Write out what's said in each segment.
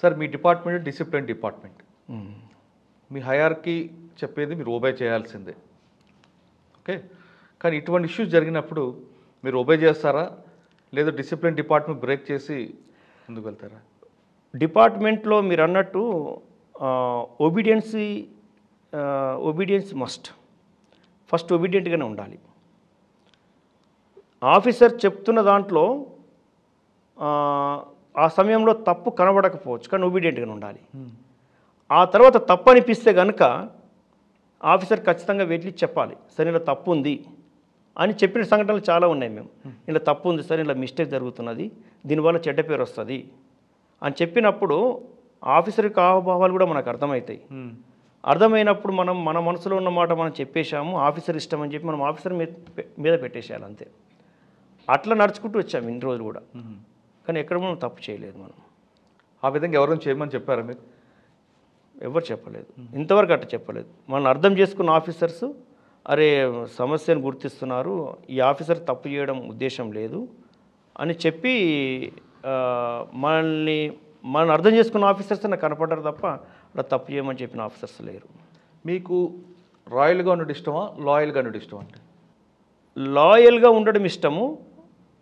Sir మీ department discipline department, మీ hierarchy చెప్పేది మీరు obey చేయాల్సిందే. ఓకే, కానీ ఇటువంటి ఇష్యూస్ జరిగినప్పుడు మీరు ఒబే చేస్తారా, లేదా డిసిప్లిన్ డిపార్ట్మెంట్ బ్రేక్ చేసి ముందుకు వెళ్తారా? డిపార్ట్మెంట్లో మీరు అన్నట్టు ఒబీడియన్స్ మస్ట్. ఫస్ట్ ఒబీడియంట్గానే ఉండాలి. ఆఫీసర్ చెప్తున్న దాంట్లో ఆ సమయంలో తప్పు కనబడకపోవచ్చు, కానీ ఒబీడియంట్గానే ఉండాలి. ఆ తర్వాత తప్పు అనిపిస్తే కనుక ఆఫీసర్ ఖచ్చితంగా వెళ్ళి చెప్పాలి, సరే ఇలా తప్పు ఉంది అని చెప్పిన సంఘటనలు చాలా ఉన్నాయి. మేము ఇలా తప్పు ఉంది సార్, ఇలా మిస్టేక్ జరుగుతున్నది, దీనివల్ల చెడ్డ పేరు వస్తుంది అని చెప్పినప్పుడు ఆఫీసర్ యొక్క హావభావాలు కూడా మనకు అర్థమవుతాయి. అర్థమైనప్పుడు మనం మన మనసులో ఉన్న మాట మనం చెప్పేశాము, ఆఫీసర్ ఇష్టం అని చెప్పి మనం ఆఫీసర్ మీద పెట్టేసేయాలి అంతే. అట్లా నడుచుకుంటూ వచ్చాము ఇన్ని రోజులు కూడా, కానీ ఎక్కడ మనం తప్పు చేయలేదు. మనం ఆ విధంగా ఎవరైనా చేయమని చెప్పారా మీరు? ఎవరు చెప్పలేదు, ఇంతవరకు అట్లా చెప్పలేదు. మనం అర్థం చేసుకున్న ఆఫీసర్స్ అరే సమస్యను గుర్తిస్తున్నారు, ఈ ఆఫీసర్ తప్పు చేయడం ఉద్దేశం లేదు అని చెప్పి మనం అర్థం చేసుకున్న ఆఫీసర్స్ నాకు కనపడ్డారు తప్ప అలా తప్పు చేయమని చెప్పిన ఆఫీసర్స్ లేరు. మీకు రాయల్గా ఉండడం ఇష్టమా, లాయల్గా ఉండడం ఇష్టం? అంటే లాయల్గా ఉండడం ఇష్టము,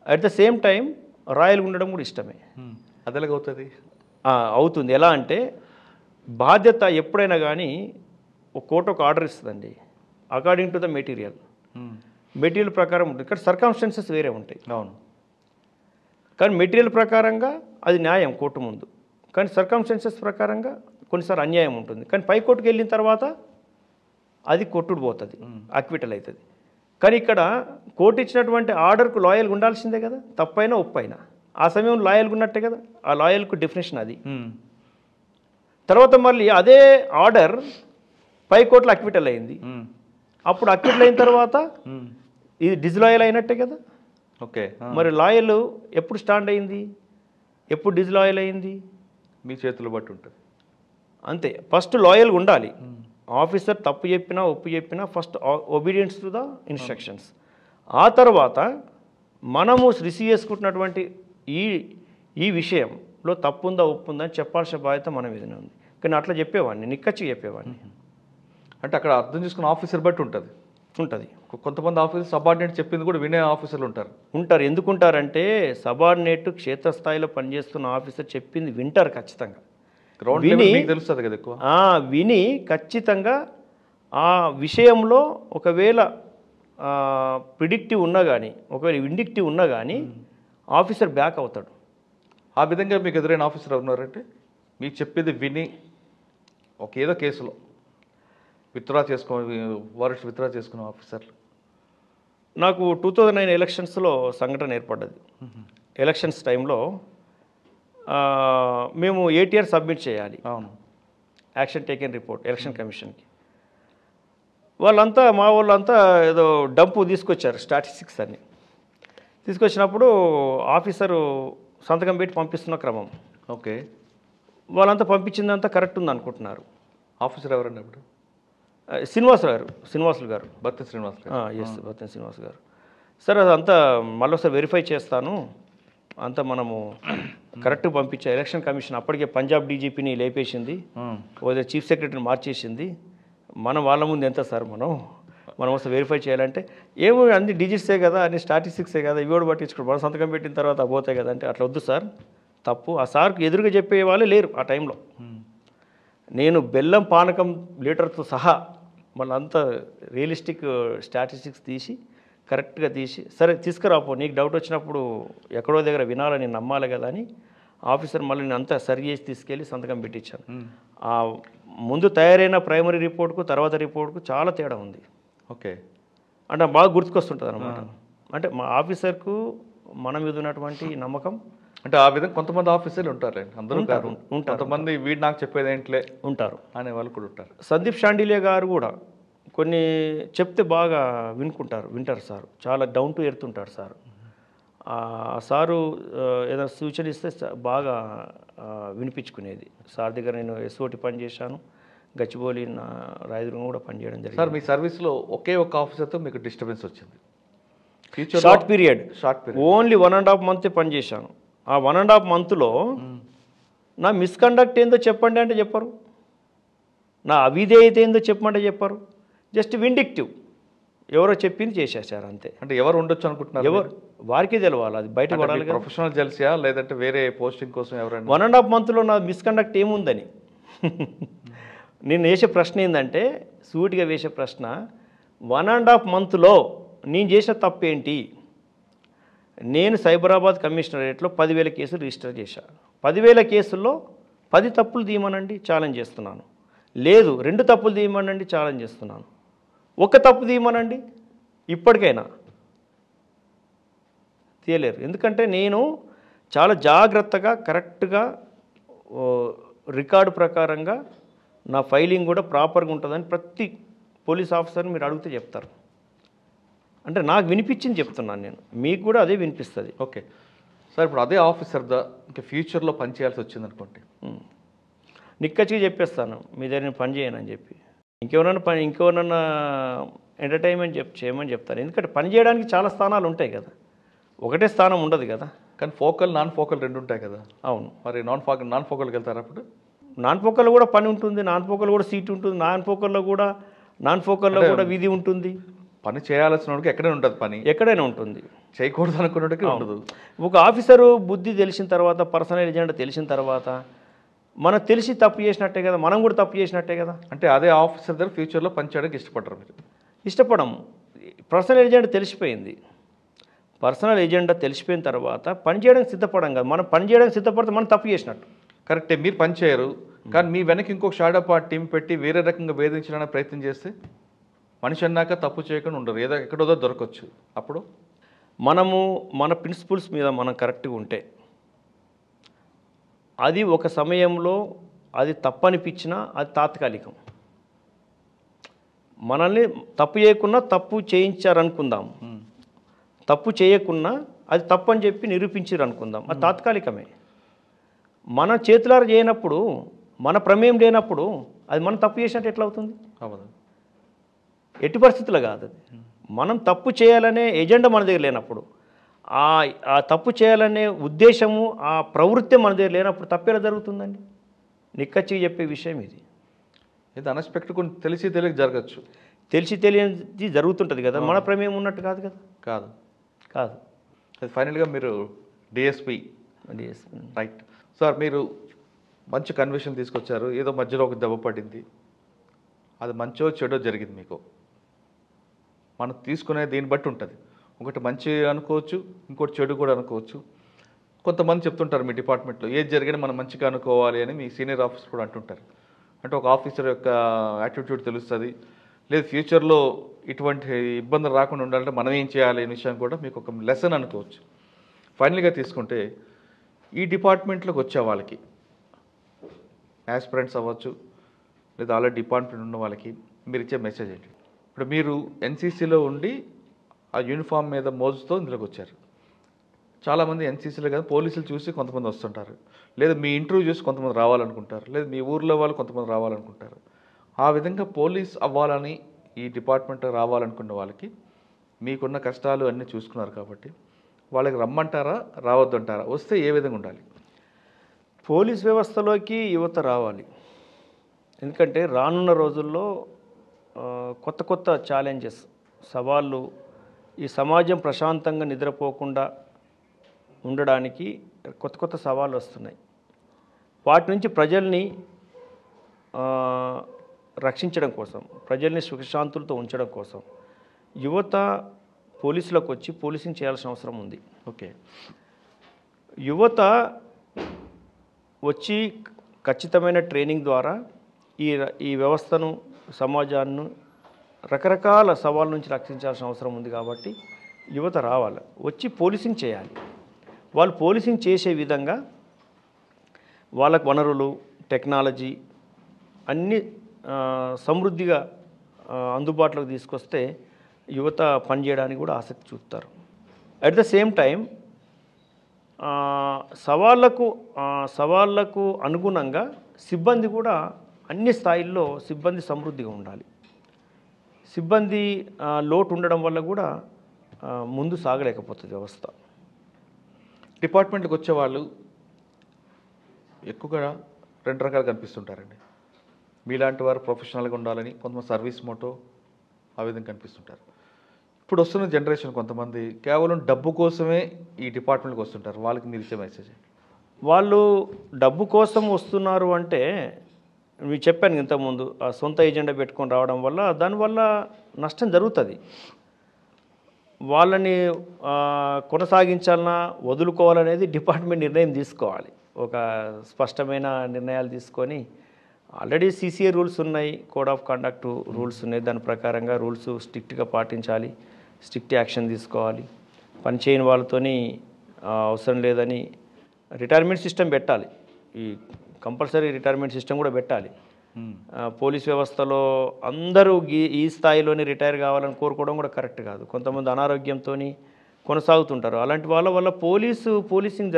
అట్ ద సేమ్ టైం రాయల్గా ఉండడం కూడా ఇష్టమే. అది ఎలాగవుతుంది? అవుతుంది. ఎలా అంటే బాధ్యత ఎప్పుడైనా కానీ ఒక కోర్టు ఒక ఆర్డర్ ఇస్తుందండి, అకార్డింగ్ టు ద మెటీరియల్ ప్రకారం ఉంటుంది. ఇక్కడ సర్కమ్స్టెన్సెస్ వేరే ఉంటాయి. అవును, కానీ మెటీరియల్ ప్రకారంగా అది న్యాయం కోర్టు ముందు, కానీ సర్కమ్స్టెన్సెస్ ప్రకారంగా కొన్నిసార్లు అన్యాయం ఉంటుంది. కానీ పై కోర్టుకు వెళ్ళిన తర్వాత అది కొట్టుడు పోతుంది, అక్విటల్ అవుతుంది. కానీ ఇక్కడ కోర్టు ఇచ్చినటువంటి ఆర్డర్కు లాయల్గా ఉండాల్సిందే కదా, తప్పైనా ఒప్పైనా. ఆ సమయంలో లాయల్గా ఉన్నట్టే కదా, ఆ లాయల్కు డెఫినేషన్ అది. తర్వాత మళ్ళీ అదే ఆర్డర్ పై కోర్టులో అక్విటల్ అయింది, అప్పుడు అక్విటల్ అయిన తర్వాత ఇది డిజ్లాయల్ అయినట్టే కదా. ఓకే, మరి లాయల్ ఎప్పుడు స్టాండ్ అయింది, ఎప్పుడు డిజ్లాయల్ అయింది? మీ చేతులు బట్టి ఉంటుంది అంతే. ఫస్ట్ లాయల్గా ఉండాలి. ఆఫీసర్ తప్పు చెప్పినా ఒప్పు చెప్పినా first obedience to the instructions. ఆ తర్వాత మనము రిసీవ్ చేసుకుంటున్నటువంటి ఈ విషయంలో తప్పు ఉందా ఒప్పు ఉందా అని చెప్పాల్సిన బాధ్యత మన మీదనే ఉంది. కానీ అట్లా చెప్పేవాడిని, నిక్కచ్చి చెప్పేవాడిని. అంటే అక్కడ అర్థం చేసుకున్న ఆఫీసర్ బట్టి ఉంటుంది. కొంతమంది ఆఫీసర్ సబార్డినేట్ చెప్పింది కూడా వినే ఆఫీసర్లు ఉంటారు. ఎందుకుంటారంటే సబార్డినేట్ క్షేత్రస్థాయిలో పనిచేస్తున్న ఆఫీసర్ చెప్పింది వింటారు ఖచ్చితంగా. తెలుస్తుంది కదా ఎక్కువ. విని ఖచ్చితంగా ఆ విషయంలో ఒకవేళ ప్రిడిక్టివ్ ఉన్నా కానీ, ఒకవేళ ఇండిక్టివ్ ఉన్నా కానీ ఆఫీసర్ బ్యాక్ అవుతాడు. ఆ విధంగా మీకు ఎదురైన ఆఫీసర్ ఉన్నారంటే మీకు చెప్పేది విని ఏదో కేసులో వారెంట్స్ విత్డ్రా చేసుకున్న ఆఫీసర్. నాకు 2009 ఎలక్షన్స్లో సంఘటన ఏర్పడ్డది. ఎలక్షన్స్ టైంలో మేము ATR సబ్మిట్ చేయాలి. అవును, యాక్షన్ టేకెన్ రిపోర్ట్ ఎలక్షన్ కమిషన్కి. మా వాళ్ళంతా ఏదో డంపు తీసుకొచ్చారు, స్టాటిస్టిక్స్ అన్ని తీసుకొచ్చినప్పుడు ఆఫీసరు సంతకం పెట్టి పంపిస్తున్న క్రమం. ఓకే, వాళ్ళంతా పంపించిందంతా కరెక్ట్ ఉంది అనుకుంటున్నారు. ఆఫీసర్ ఎవరండి అప్పుడు? శ్రీనివాసులు గారు. బత్తిన శ్రీనివాస్ గారు. ఎస్, బత్తిన శ్రీనివాస్ గారు. సార్ అదంతా మళ్ళీ ఒకసారి వెరిఫై చేస్తాను, అంతా మనము కరెక్ట్గా పంపించా. ఎలక్షన్ కమిషన్ అప్పటికే పంజాబ్ డీజీపీని లేపేసింది, చీఫ్ సెక్రటరీని మార్చేసింది. వాళ్ళ ముందు ఎంత సార్ మనం ఒకసారి వెరిఫై చేయాలంటే ఏమో అన్ని డిజిట్సే కదా, అన్ని స్టాటిస్టిక్సే కదా, ఇవి కూడా పట్టించుకోండి, మన సంతకం పెట్టిన తర్వాత పోతాయి కదా అంటే అట్లా వద్దు సార్, తప్పు. ఆ సార్కి ఎదురుగా చెప్పే వాళ్ళే లేరు ఆ టైంలో. నేను బెల్లం పానకం లీటర్తో సహా మళ్ళీ అంతా రియలిస్టిక్ స్టాటిస్టిక్స్ తీసి కరెక్ట్గా తీసి, సరే తీసుకురాపో, నీకు డౌట్ వచ్చినప్పుడు ఎక్కడో దగ్గర వినాలని నమ్మాలి కదా అని ఆఫీసర్ మళ్ళీ నేను అంతా సరి చేసి తీసుకెళ్ళి సంతకం పెట్టించాను. ఆ ముందు తయారైన ప్రైమరీ రిపోర్ట్కు తర్వాత రిపోర్ట్కు చాలా తేడా ఉంది. ఓకే, అంటే బాగా గుర్తుకొస్తుంటుంది అనమాట. అంటే మా ఆఫీసర్కు మన మీద ఉన్నటువంటి నమ్మకం. అంటే ఆ విధంగా కొంతమంది ఆఫీసర్లు ఉంటారు, అందరూ ఉంటారు. కొంతమంది వీడు నాకు చెప్పేది ఏంట్లే ఉంటారు అనే వాళ్ళు కూడా ఉంటారు. సందీప్ షాండిలే గారు కూడా కొన్ని చెప్తే బాగా వింటారు సార్. చాలా డౌన్ టు ఎర్త్ ఉంటారు సార్. సారు ఏదైనా సూచన ఇస్తే బాగా వినిపించుకునేది. సార్ దగ్గర నేను SOT పనిచేశాను, గచ్చిబౌలి రాయదుర్గం కూడా పనిచేయడం జరిగింది. సార్ మీ సర్వీస్లో ఒకే ఒక ఆఫీసర్తో మీకు డిస్టర్బెన్స్ వచ్చింది? షార్ట్ పీరియడ్ ఓన్లీ 1.5 month పనిచేశాను. ఆ 1.5 monthలో నా మిస్కండక్ట్ ఏందో చెప్పండి అంటే చెప్పరు, నా అవిధేయత ఏందో చెప్పమంటే చెప్పరు. జస్ట్ విండిక్టివ్, ఎవరో చెప్పింది చేసేసారు అంతే. అంటే ఎవరు ఉండొచ్చు అనుకుంటున్నారు? ఎవరు వారికి తెలవాలి, అది బయట పడాలి కదా. ప్రొఫెషనల్ జెల్సియా లేదంటే వేరే పోస్టింగ్ కోసం ఎవరైనా? 1.5 monthలో నా మిస్కండక్ట్ ఏముందని నేను వేసే ప్రశ్న ఏంటంటే, సూటిగా వేసే ప్రశ్న, 1.5 monthలో నేను చేసిన తప్పు ఏంటి? నేను సైబరాబాద్ కమిషనరేట్లో 10,000 కేసులు రిజిస్టర్ చేశాను. 10,000 కేసుల్లో 10 తప్పులు తీయమనండి, ఛాలెంజ్ చేస్తున్నాను. లేదు 2 తప్పులు తీయమనండి, ఛాలెంజ్ చేస్తున్నాను. 1 తప్పు తీయమనండి, ఇప్పటికైనా తీయలేరు. ఎందుకంటే నేను చాలా జాగ్రత్తగా కరెక్ట్గా రికార్డు ప్రకారంగా నా ఫైలింగ్ కూడా ప్రాపర్గా ఉంటుందని ప్రతి పోలీస్ ఆఫీసర్ని మీరు అడిగితే చెప్తారు. అంటే నాకు వినిపించింది చెప్తున్నాను నేను, మీకు కూడా అదే వినిపిస్తుంది. ఓకే సార్, ఇప్పుడు అదే ఆఫీసర్ ఇంకా ఫ్యూచర్లో పని చేయాల్సి వచ్చింది అనుకోండి, నిక్కచ్చిగా చెప్పేస్తాను మీ దగ్గర నేను పని చేయనని చెప్పి. ఇంకెవరన్నా ఎంటర్టైన్మెంట్ చేయమని చెప్తాను. ఎందుకంటే పని చేయడానికి చాలా స్థానాలు ఉంటాయి కదా, ఒకటే స్థానం ఉండదు కదా. కానీ ఫోకల్ నాన్ ఫోకల్ 2 ఉంటాయి కదా. అవును, మరి నాన్ ఫోకల్కి వెళ్తారు అప్పుడు? నాన్ ఫోకల్లో కూడా పని ఉంటుంది, నాన్ ఫోకల్ కూడా సీట్ ఉంటుంది, నాన్ ఫోకల్లో కూడా విధి ఉంటుంది. పని చేయాల్సిన వాడికి ఎక్కడైనా ఉంటుంది, పని ఎక్కడైనా ఉంటుంది, చేయకూడదు అనుకున్నట్టుగా ఉండదు. ఒక ఆఫీసరు బుద్ధి తెలిసిన తర్వాత, పర్సనల్ ఎజెండా తెలిసిన తర్వాత మనకు తెలిసి తప్పు చేసినట్టే కదా, మనం కూడా తప్పు చేసినట్టే కదా. అంటే అదే ఆఫీసర్ దగ్గర ఫ్యూచర్లో పని చేయడానికి ఇష్టపడరు మీరు? ఇష్టపడము. పర్సనల్ ఎజెండా తెలిసిపోయింది, పర్సనల్ ఎజెండా తెలిసిపోయిన తర్వాత పని చేయడానికి సిద్ధపడం కదా. మనం పని చేయడానికి సిద్ధపడితే మనం తప్పు చేసినట్టు. కరెక్టే, మీరు పని చేయరు, కానీ మీ వెనక ఇంకొక షాడో పార్ట్ టీం పెట్టి వేరే రకంగా వేధించడానికి ప్రయత్నం చేస్తే మనిషి అన్నాక తప్పు చేయకుండా ఉండరు, ఏదో ఎక్కడోదో దొరకవచ్చు. అప్పుడు మన ప్రిన్సిపల్స్ మీద మనం కరెక్ట్గా ఉంటే, అది ఒక సమయంలో అది తప్పనిపించినా అది తాత్కాలికం. మనల్ని తప్పు చేయకున్నా తప్పు చేయించారనుకుందాం, తప్పు చేయకున్నా అది తప్పని చెప్పి నిరూపించారు అనుకుందాం, అది తాత్కాలికమే. మన చేతులారా చేయనప్పుడు, మన ప్రమేయం లేనప్పుడు అది మనం తప్పు చేసినట్టు ఎట్లా అవుతుంది? ఎట్టి పరిస్థితుల్లో కాదు. అది మనం తప్పు చేయాలనే ఎజెండా మన దగ్గర లేనప్పుడు, ఆ తప్పు చేయాలనే ఉద్దేశము, ఆ ప్రవృత్తి మన దగ్గర లేనప్పుడు తప్పేలా జరుగుతుందండి? నిక్కచ్చిగా చెప్పే విషయం ఇది. ఇది అన్ఎక్స్పెక్టెడ్, కొన్ని తెలిసి తెలియక జరగచ్చు. తెలిసి తెలియని జరుగుతుంటుంది కదా, మన ప్రమేయం ఉన్నట్టు కాదు కదా. కాదు. అది ఫైనల్గా మీరు డిఎస్పీ రైట్ సార్, మీరు మంచి కన్విషన్ తీసుకొచ్చారు. ఏదో మధ్యలో ఒక దెబ్బ పడింది, అది మంచో చెడో జరిగింది మీకు. మనం తీసుకునే దీన్ని బట్టి ఉంటుంది. ఒకటి మంచి అనుకోవచ్చు, ఇంకోటి చెడు కూడా అనుకోవచ్చు. కొంతమంది చెప్తుంటారు మీ డిపార్ట్మెంట్లో, ఏది జరిగినా మనం మంచిగా అనుకోవాలి అని మీ సీనియర్ ఆఫీసర్ కూడా అంటుంటారు. అంటే ఒక ఆఫీసర్ యొక్క యాటిట్యూడ్ తెలుస్తుంది, లేదు ఫ్యూచర్లో ఇటువంటి ఇబ్బందులు రాకుండా ఉండాలంటే మనం ఏం చేయాలి అనే విషయం కూడా మీకు ఒక లెసన్ అనుకోవచ్చు. ఫైనల్గా తీసుకుంటే ఈ డిపార్ట్మెంట్లోకి వచ్చే వాళ్ళకి, యాస్పిరెంట్స్ అవ్వచ్చు లేదా ఆల్రెడీ డిపార్ట్మెంట్ ఉన్న వాళ్ళకి మీరు ఇచ్చే మెసేజ్ ఏంటి? ఇప్పుడు మీరు ఎన్సీసీలో ఉండి ఆ యూనిఫామ్ మీద మోజుతో ఇందులోకి వచ్చారు. చాలామంది ఎన్సీసీలో కదా పోలీసులు చూసి కొంతమంది వస్తుంటారు, లేదా మీ ఇంటర్వ్యూ చూసి కొంతమంది రావాలనుకుంటారు, లేదా మీ ఊర్లో వాళ్ళు కొంతమంది రావాలనుకుంటారు. ఆ విధంగా పోలీస్ అవ్వాలని ఈ డిపార్ట్మెంట్లో రావాలనుకున్న వాళ్ళకి మీకున్న కష్టాలు అన్నీ చూసుకున్నారు కాబట్టి వాళ్ళకి రమ్మంటారా, రావద్దంటారా? వస్తే ఏ విధంగా ఉండాలి? పోలీస్ వ్యవస్థలోకి యువత రావాలి. ఎందుకంటే రానున్న రోజుల్లో కొత్త కొత్త ఛాలెంజెస్, సవాళ్ళు, ఈ సమాజం ప్రశాంతంగా నిద్రపోకుండా ఉండడానికి కొత్త కొత్త సవాళ్ళు వస్తున్నాయి. వాటి నుంచి ప్రజల్ని రక్షించడం కోసం, ప్రజల్ని సుఖశాంతులతో ఉంచడం కోసం యువత పోలీసులకు వచ్చి పోలీసింగ్ చేయాల్సిన అవసరం ఉంది. ఓకే, యువత వచ్చి ఖచ్చితమైన ట్రైనింగ్ ద్వారా ఈ వ్యవస్థను, సమాజాన్ని రకరకాల సవాళ్ళ నుంచి రక్షించాల్సిన అవసరం ఉంది. కాబట్టి యువత రావాలి, వచ్చి పోలీసింగ్ చేయాలి. వాళ్ళు పోలీసింగ్ చేసే విధంగా వాళ్ళకు వనరులు, టెక్నాలజీ అన్నీ సమృద్ధిగా అందుబాటులోకి తీసుకొస్తే యువత పనిచేయడానికి కూడా ఆసక్తి చూపుతారు. అట్ ద సేమ్ టైం సవాళ్లకు అనుగుణంగా సిబ్బంది కూడా అన్ని స్థాయిల్లో సిబ్బంది సమృద్ధిగా ఉండాలి. సిబ్బంది లోటు ఉండడం వల్ల కూడా ముందు సాగలేకపోతుంది వ్యవస్థ. డిపార్ట్మెంట్కి వచ్చేవాళ్ళు ఎక్కువగా 2 రకాలు కనిపిస్తుంటారండి. మీలాంటి వారు ప్రొఫెషనల్గా ఉండాలని, కొంతమంది సర్వీస్ మోటో ఆ విధంగా కనిపిస్తుంటారు. ఇప్పుడు వస్తున్న జనరేషన్ కొంతమంది కేవలం డబ్బు కోసమే ఈ డిపార్ట్మెంట్కి వస్తుంటారు. వాళ్ళకి మీరు ఇచ్చే మెసేజ్? వాళ్ళు డబ్బు కోసం వస్తున్నారు అంటే మీకు చెప్పాను ఇంతకుముందు, ఆ సొంత ఏజెండా పెట్టుకొని రావడం వల్ల దానివల్ల నష్టం జరుగుతుంది. వాళ్ళని కొనసాగించాలన్నా వదులుకోవాలనేది డిపార్ట్మెంట్ నిర్ణయం తీసుకోవాలి. ఒక స్పష్టమైన నిర్ణయాలు తీసుకొని, ఆల్రెడీ CCA రూల్స్ ఉన్నాయి, కోడ్ ఆఫ్ కండక్ట్ రూల్స్ ఉన్నాయి, దాని ప్రకారంగా రూల్స్ స్ట్రిక్ట్గా పాటించాలి, స్ట్రిక్ట్ యాక్షన్ తీసుకోవాలి. పని చేయని వాళ్ళతోని అవసరం లేదని రిటైర్మెంట్ సిస్టమ్ పెట్టాలి. ఈ కంపల్సరీ రిటైర్మెంట్ సిస్టమ్ కూడా పెట్టాలి. పోలీస్ వ్యవస్థలో అందరూ ఈ స్థాయిలోనే రిటైర్ కావాలని కోరుకోవడం కూడా కరెక్ట్ కాదు. కొంతమంది అనారోగ్యంతో కొనసాగుతుంటారు. అలాంటి వాళ్ళ వల్ల పోలీసింగ్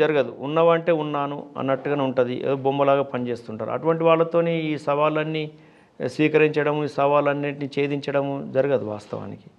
జరగదు. ఉన్నావంటే ఉన్నాను అన్నట్టుగానే ఉంటుంది, ఏదో బొమ్మలాగా పనిచేస్తుంటారు. అటువంటి వాళ్ళతోని ఈ సవాళ్ళన్నీ స్వీకరించడం, ఈ సవాళ్ళన్నింటినీ ఛేదించడం జరగదు వాస్తవానికి.